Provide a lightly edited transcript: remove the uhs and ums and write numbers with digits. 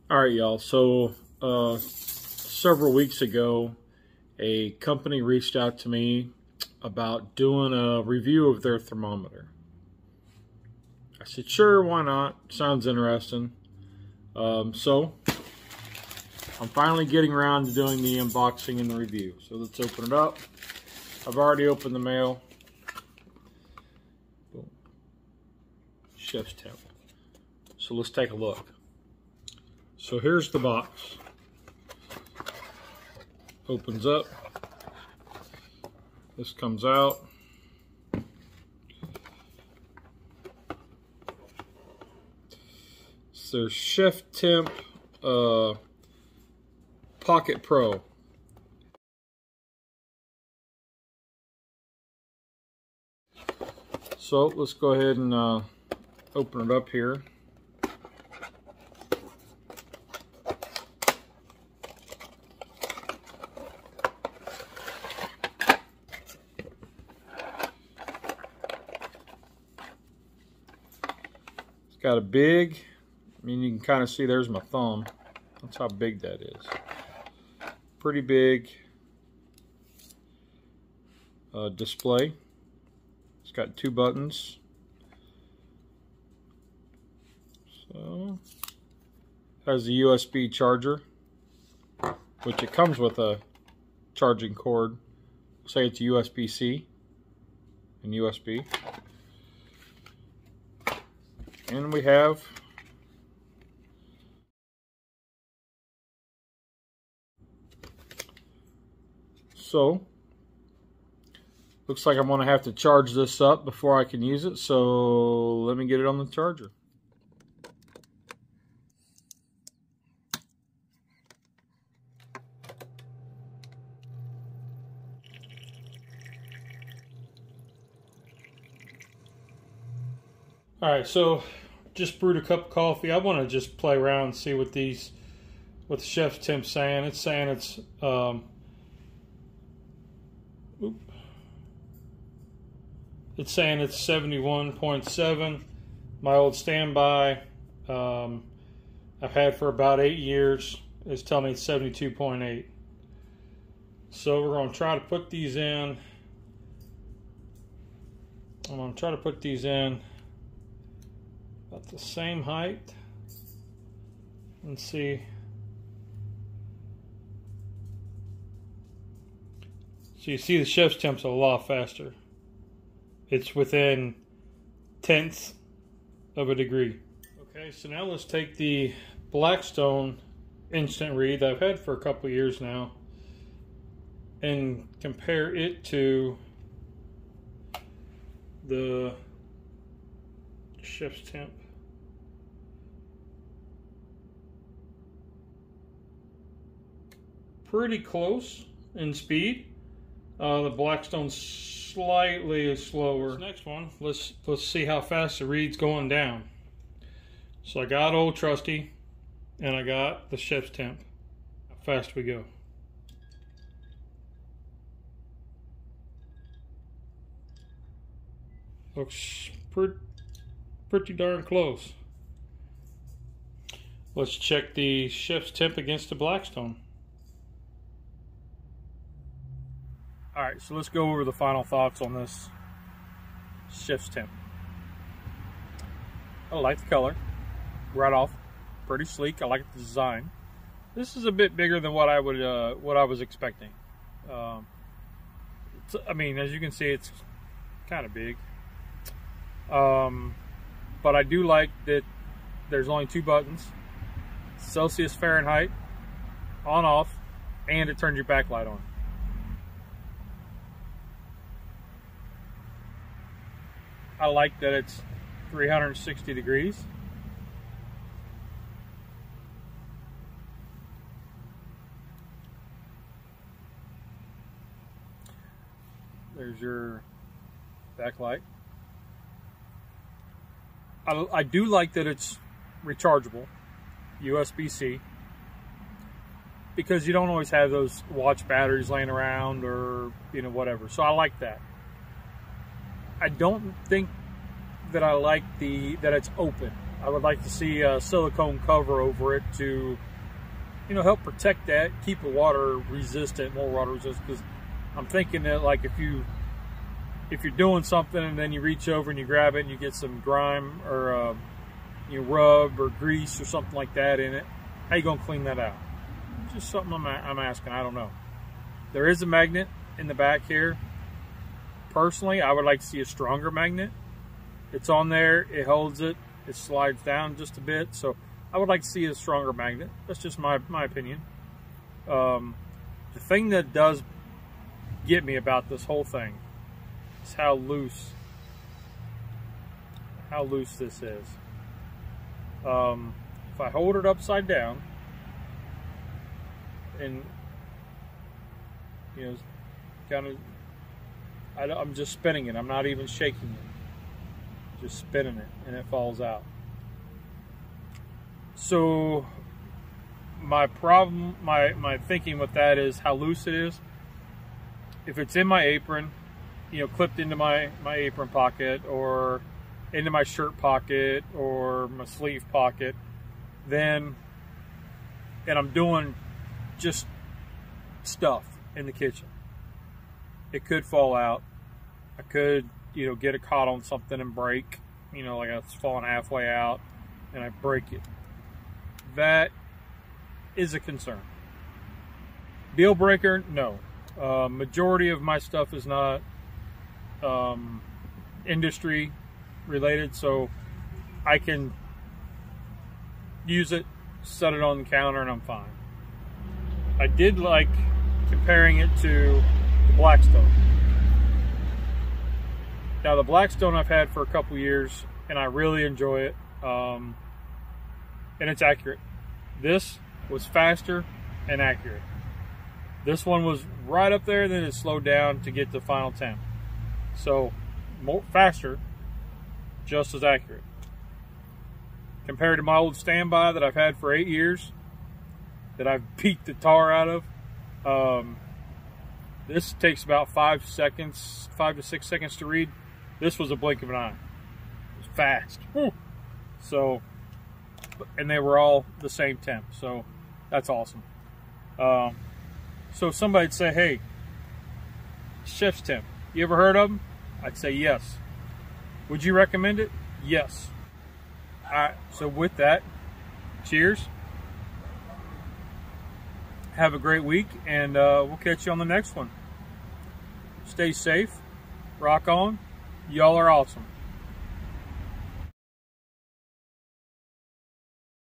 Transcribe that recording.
All right, y'all. So several weeks ago, a company reached out to me about doing a review of their thermometer. I said, sure, why not? Sounds interesting. So I'm finally getting around to doing the unboxing and the review. So let's open it up. I've already opened the mail. Boom. Chef's Temp. So let's take a look. So here's the box. Opens up. This comes out. It's their Chef Temp Pocket Pro. So let's go ahead and open it up here. It's got a big, you can kind of see there's my thumb. That's how big that is. Pretty big display. It's got 2 buttons. So has a USB charger, which it comes with a charging cord. Say it's USB-C and USB. And we have looks like I'm going to have to charge this up before I can use it, so let me get it on the charger. Alright, so just brewed a cup of coffee. I want to just play around and see what the Chef's Temp's saying. It's saying it's it's saying it's 71.7. My old standby I've had for about 8 years is telling me it's 72.8. So we're going to try to put these in. I'm going to try to put these in about the same height and see. So you see the Chef's Temp's a lot faster. It's within tenths of a degree. Okay, so now let's take the Blackstone instant read that I've had for a couple of years now and compare it to the Chef's Temp. Pretty close in speed. The Blackstone's slightly slower. This next one, let's see how fast the read's going down. So I got Old Trusty and I got the Chef's Temp. How fast we go. Looks pretty darn close. Let's check the Chef's Temp against the Blackstone. Alright, so let's go over the final thoughts on this Chef's Temp. I like the color. Right off, pretty sleek. I like the design. This is a bit bigger than what I was expecting. I mean, as you can see, it's kind of big. But I do like that there's only 2 buttons: Celsius, Fahrenheit, on, off, and it turns your backlight on. I like that it's 360 degrees. There's your backlight. I do like that it's rechargeable, USB-C, because you don't always have those watch batteries laying around or whatever. So I like that. I don't think that I like that it's open. I would like to see a silicone cover over it to, you know, help protect that, keep it water resistant, more water resistant. Because I'm thinking that, like, if you're doing something and then you reach over and you grab it and you get some grime or you rub or grease or something like that in it, how you gonna clean that out? Just something I'm asking. I don't know. There is a magnet in the back here. Personally, I would like to see a stronger magnet. It's on there, it holds it, it slides down just a bit, so I would like to see a stronger magnet. That's just my opinion. The thing that does get me about this whole thing is how loose this is. If I hold it upside down and, you know, kind of, I'm just spinning it. I'm not even shaking it. Just spinning it, and it falls out. So my problem, my thinking with that is how loose it is. If it's in my apron, you know, clipped into my apron pocket or into my shirt pocket or my sleeve pocket, then, and I'm doing just stuff in the kitchen, it could fall out. I could, you know, get it caught on something and break, you know, like it's falling halfway out and I break it. That is a concern. Deal breaker, no. Majority of my stuff is not industry related, so I can use it, set it on the counter, and I'm fine. I did like comparing it to the Blackstone. Now, the Blackstone I've had for a couple years, and I really enjoy it, and it's accurate. This was faster and accurate. This one was right up there, then it slowed down to get the final temp. So, faster, just as accurate. Compared to my old standby that I've had for 8 years, that I've beat the tar out of, this takes about 5 to 6 seconds to read. This was a blink of an eye. It was fast. Whew. So, and they were all the same temp, so that's awesome. So somebody'd say, hey, Chef's Temp, you ever heard of them? I'd say yes. Would you recommend it? Yes. Alright, so with that, cheers. Have a great week, and we'll catch you on the next one. Stay safe. Rock on. Y'all are awesome.